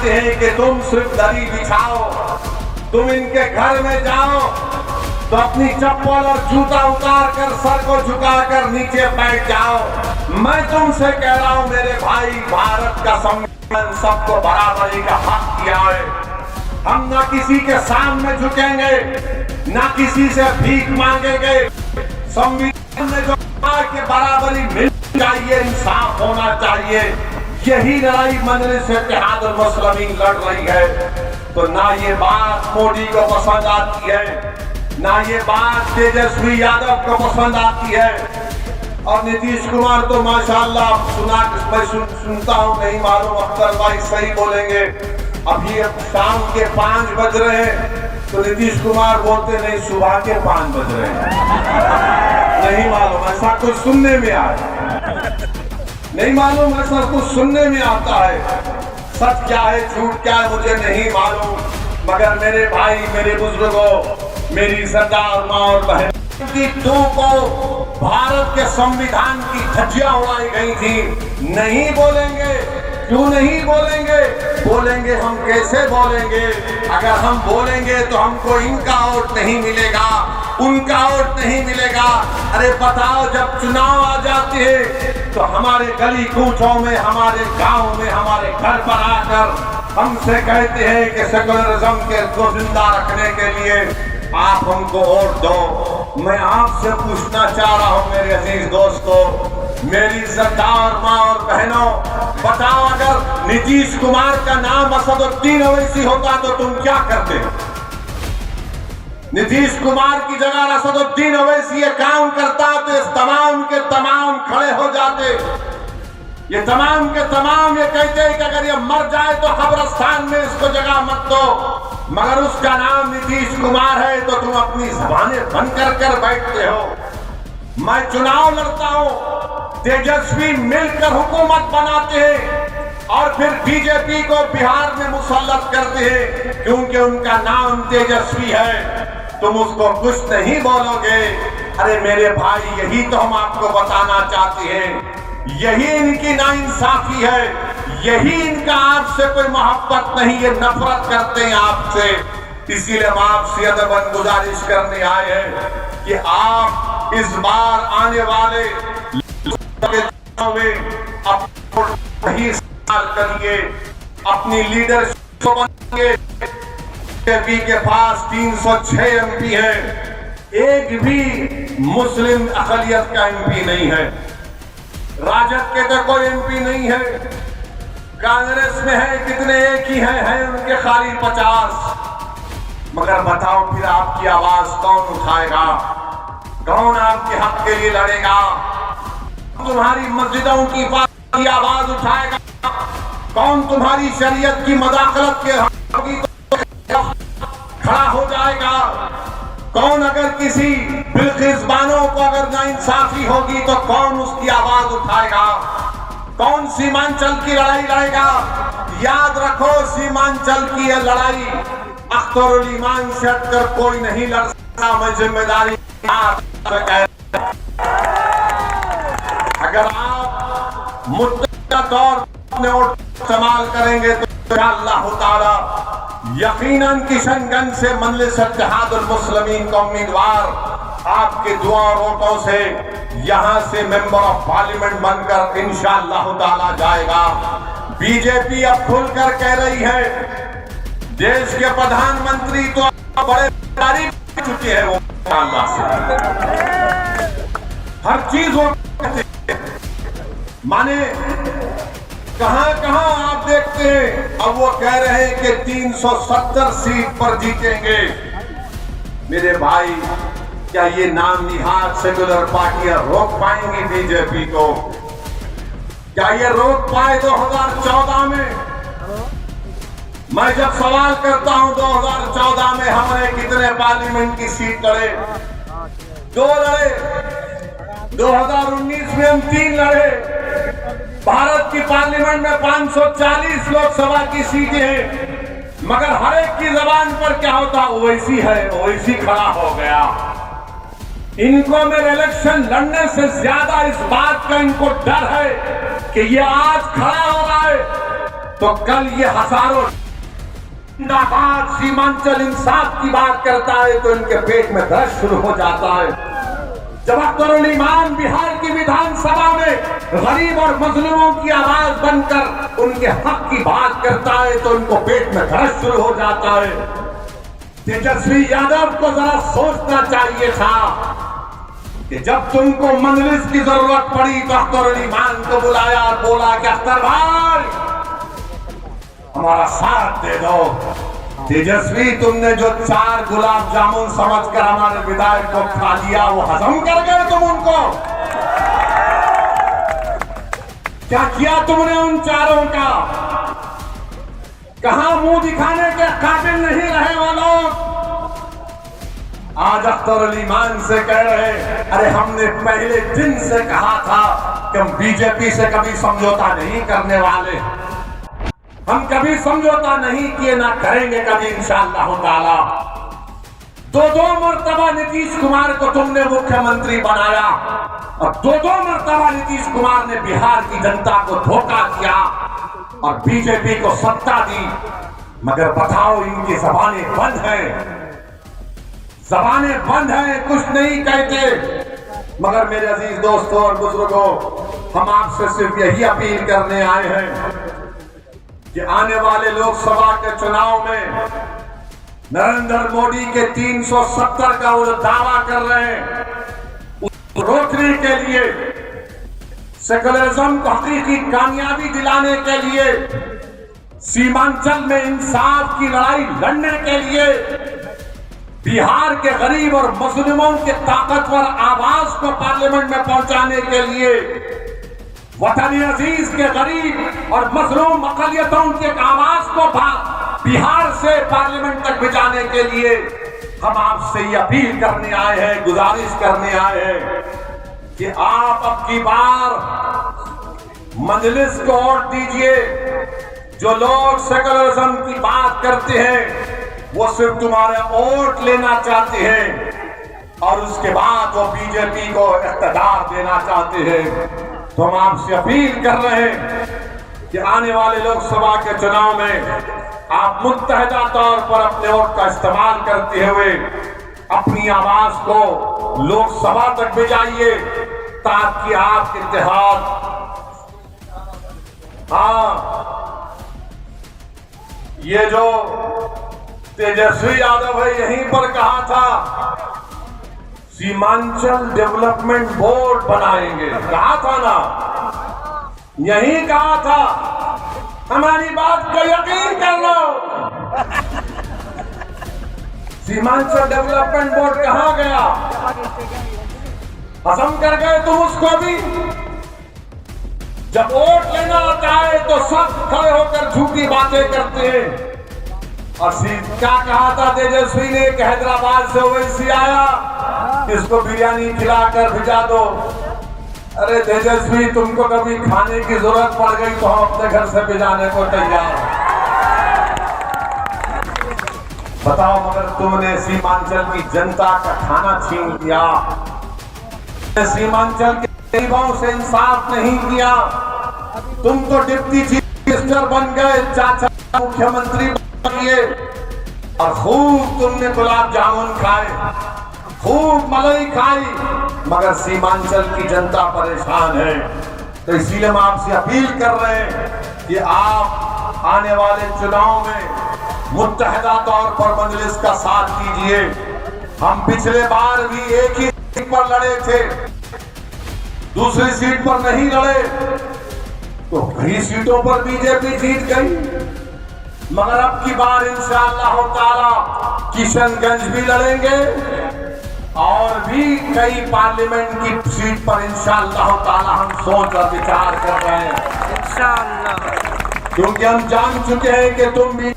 चाहते हैं कि तुम सिर्फ दरी बिछाओ, तुम इनके घर में जाओ तो अपनी चप्पल और जूता उतार कर सर को झुकाकर नीचे बैठ जाओ। मैं तुमसे कह रहा हूं मेरे भाई, भारत का संविधान सबको बराबरी का हक दिया है। हम ना किसी के सामने झुकेंगे, ना किसी से भीख मांगेंगे। संविधान में जो कि बराबरी मिल चाहिए, इंसाफ होना चाहिए, यही लड़ाई मजलिस इत्तेहादुल मुस्लिमीन लड़ रही है। तो ना ये बात मोदी को पसंद आती है, ना ये बात तेजस्वी यादव को पसंद आती है। और नीतीश कुमार तो माशाल्लाह मैं सुनता हूँ, नहीं मालूम अख्तर भाई सही बोलेंगे, अभी अब शाम के 5 बज रहे हैं तो नीतीश कुमार बोलते नहीं सुबह के 5 बज रहे हैं। नहीं मालूम, ऐसा कुछ सुनने में आया, नहीं मालूम, ऐसा कुछ सुनने में आता है। सच क्या है झूठ क्या है मुझे नहीं मालूम, मगर मेरे भाई, मेरे बुजुर्गों, मेरी सरदार माँ और बहन की दो को भारत के संविधान की धज्जियां उड़ाई गई थी। नहीं बोलेंगे, क्यों नहीं बोलेंगे? बोलेंगे हम कैसे बोलेंगे? अगर हम बोलेंगे तो हमको इनका वोट नहीं मिलेगा, उनका वोट नहीं मिलेगा। अरे बताओ, जब चुनाव आ जाते हैं तो हमारे गली कूचों में, हमारे गांव में, हमारे घर पर आकर हमसे कहते हैं कि सेकुलरिज्म को जिंदा रखने के लिए आप हमको वोट दो। मैं आपसे पूछना चाह रहा हूं मेरे अजीज दोस्तों, मेरी सरदार माँ और बहनों, बताओ अगर नीतीश कुमार का नाम असदुद्दीन ओवैसी होता तो तुम क्या करते? नीतीश कुमार की जगह असदुद्दीन ओवैसी ये काम करता तो इस तमाम के तमाम खड़े हो जाते। ये तमाम के तमाम ये कहते हैं कि अगर ये मर जाए तो कब्रिस्तान में इसको जगह मत दो, मगर उसका नाम नीतीश कुमार है तो तुम अपनी ज़बानें बंद कर बैठते हो। मैं चुनाव लड़ता हूं, तेजस्वी मिलकर हुकूमत बनाते हैं और फिर बीजेपी को बिहार में मुसल्लत करते हैं क्योंकि उनका नाम तेजस्वी है। तुम उसको कुछ नहीं बोलोगे। अरे मेरे भाई, यही तो हम आपको बताना चाहते हैं, यही इनकी नाइंसाफी है, यही इनका आपसे कोई मोहब्बत नहीं, ये नफरत करते हैं आपसे। इसीलिए हम आपसे अदबन गुजारिश करने आए हैं कि आप इस बार आने वाले में करिए, अपनी लीडरशिप बनाइए। बीजेपी के पास 306 एमपी हैं, एक भी मुस्लिम अक़लियत का एमपी नहीं है। राजद के तो कोई एमपी नहीं है, कांग्रेस में है कितने, एक ही है उनके खाली 50। मगर बताओ फिर आपकी आवाज कौन उठाएगा? कौन आपके हक के लिए लड़ेगा? तुम्हारी मस्जिदों की आवाज उठाएगा? कौन तुम्हारी शरीयत की मदाखलत के खड़ा हो जाएगा? कौन अगर किसी बिल्किस बानो को अगर नाइंसाफी होगी तो कौन उसकी आवाज उठाएगा? कौन सीमांचल की लड़ाई लड़ेगा? याद रखो, सीमांचल की यह लड़ाई अख्तरुल ईमान से हटकर कोई नहीं लड़ सकता। मैं जिम्मेदारी अगर आप मुद्दा तौर अपने वोट इस्तेमाल करेंगे तो अल्लाह ताला यकीनन किशनगंज से मजलिस इत्तेहादुल मुस्लिमीन का उम्मीदवार आपके दुआ और वोटों से यहां से मेंबर ऑफ पार्लियामेंट बनकर इंशाअल्लाह ताला जाएगा। बीजेपी अब खुलकर कह रही है, देश के प्रधानमंत्री तो बड़े तारीफ कर चुके हैं, वो अल्लाह से हर चीज वो माने कहां कहां आप देखते हैं। अब वो कह रहे हैं कि 370 सीट पर जीतेंगे। मेरे भाई, क्या ये नाम निहाद सेक्युलर पार्टियां रोक पाएंगी बीजेपी को? क्या ये रोक पाए 2014 में? मैं जब सवाल करता हूं 2014 में हमने कितने पार्लियामेंट की सीट लड़े? 2 लड़े। 2019 में हम 3 लड़े। भारत की पार्लियामेंट में 540 लोकसभा की सीटें हैं, मगर हर एक की जबान पर क्या होता? ओवैसी है, ओवैसी खड़ा हो गया। इनको मेरे इलेक्शन लड़ने से ज्यादा इस बात का इनको डर है कि ये आज खड़ा हो रहा है तो कल ये हजारों जिंदाबाद सीमांचल इंसाफ की बात करता है तो इनके पेट में दर्द शुरू हो जाता है। जब अख्तरुल ईमान बिहार की विधानसभा में गरीब और मजलूमों की आवाज बनकर उनके हक की बात करता है तो उनको पेट में दर्द शुरू हो जाता है। तेजस्वी यादव को जरा सोचना चाहिए था कि जब तुमको मजलिस की जरूरत पड़ी तो अख्तरुल ईमान को बुलाया और बोला कि अख्तर भाई हमारा साथ दे दो। तेजस्वी तुमने जो 4 गुलाब जामुन समझकर हमारे विधायक को खा लिया वो हजम कर गए तुम उनको। क्या किया तुमने उन 4 का? कहां मुंह दिखाने के काबिल नहीं रहे वो लोग। आज अख्तरुल ईमान से कह रहे अरे हमने पहले दिन से कहा था कि हम बीजेपी से कभी समझौता नहीं करने वाले, हम कभी समझौता नहीं किए, ना करेंगे कभी इंशाअल्लाह ताला। 2 मरतबा नीतीश कुमार को तुमने मुख्यमंत्री बनाया और 2 मरतबा नीतीश कुमार ने बिहार की जनता को धोखा किया और बीजेपी को सत्ता दी। मगर बताओ इनकी जबानें बंद हैं, जबानें बंद हैं, कुछ नहीं कहते। मगर मेरे अजीज दोस्तों और बुजुर्गों, हम आपसे सिर्फ यही अपील करने आए हैं कि आने वाले लोकसभा के चुनाव में नरेंद्र मोदी के 370 का वो दावा कर रहे हैं, उसको रोकने के लिए, सेकुलरिज्म को हकीकी कामयाबी दिलाने के लिए, सीमांचल में इंसाफ की लड़ाई लड़ने के लिए, बिहार के गरीब और मजलूमों के ताकतवर आवाज को पार्लियामेंट में पहुंचाने के लिए, वतन अजीज के गरीब और मजलूम अकलियतों के आवाज को बिहार से पार्लियामेंट तक भिजाने के लिए हम आपसे ये अपील करने आए हैं, गुजारिश करने आए हैं कि आप अब की बार मजलिस को वोट दीजिए। जो लोग सेकुलरिज्म की बात करते हैं वो सिर्फ तुम्हारे वोट लेना चाहते हैं और उसके बाद वो बीजेपी को इख्तियार देना चाहते हैं। तो हम आपसे अपील कर रहे हैं कि आने वाले लोकसभा के चुनाव में आप मुत्तहिदा तौर पर अपने वोट का इस्तेमाल करते हुए अपनी आवाज को लोकसभा तक भिजाइए ताकि आपके इत्तेहाद, ये जो तेजस्वी यादव है यहीं पर कहा था सीमांचल डेवलपमेंट बोर्ड बनाएंगे, कहा था ना, यही कहा था। हमारी बात को यकीन कर लो। सीमांचल डेवलपमेंट बोर्ड कहां गया? हजम कर गए तुम उसको भी। जब वोट लेना आता है तो सब खड़े होकर झूठी बातें करते हैं। और क्या कहा था तेजस्वी ने कि हैदराबाद से ओवैसी आया, इसको बिरयानी खिलाकर भिजा दो। अरे तेजस्वी तुमको कभी खाने की जरूरत पड़ गई तो हम अपने घर से भिजाने को तैयार। बताओ, मगर तुमने सीमांचल की जनता का खाना छीन लिया, सीमांचल के गरीबों से इंसाफ नहीं किया। तुम तो डिप्टी चीफ मिनिस्टर बन गए, चाचा मुख्यमंत्री बन गए और खूब तुमने गुलाब जामुन खाए, खूब मलाई खाई, मगर सीमांचल की जनता परेशान है। तो इसीलिए हम आपसे अपील कर रहे हैं कि आप आने वाले चुनाव में मुत्तहिदा तौर पर मजलिस का साथ कीजिए। हम पिछले बार भी एक ही सीट पर लड़े थे, दूसरी सीट पर नहीं लड़े, तो कई सीटों पर बीजेपी जीत गई। मगर अब की बार इंशाअल्लाह ताला किशनगंज भी लड़ेंगे और भी कई पार्लियामेंट की सीट पर इंशाअल्लाह ताला हम सोच और विचार कर रहे हैं इंशाअल्लाह, क्योंकि हम जान चुके हैं कि तुम भी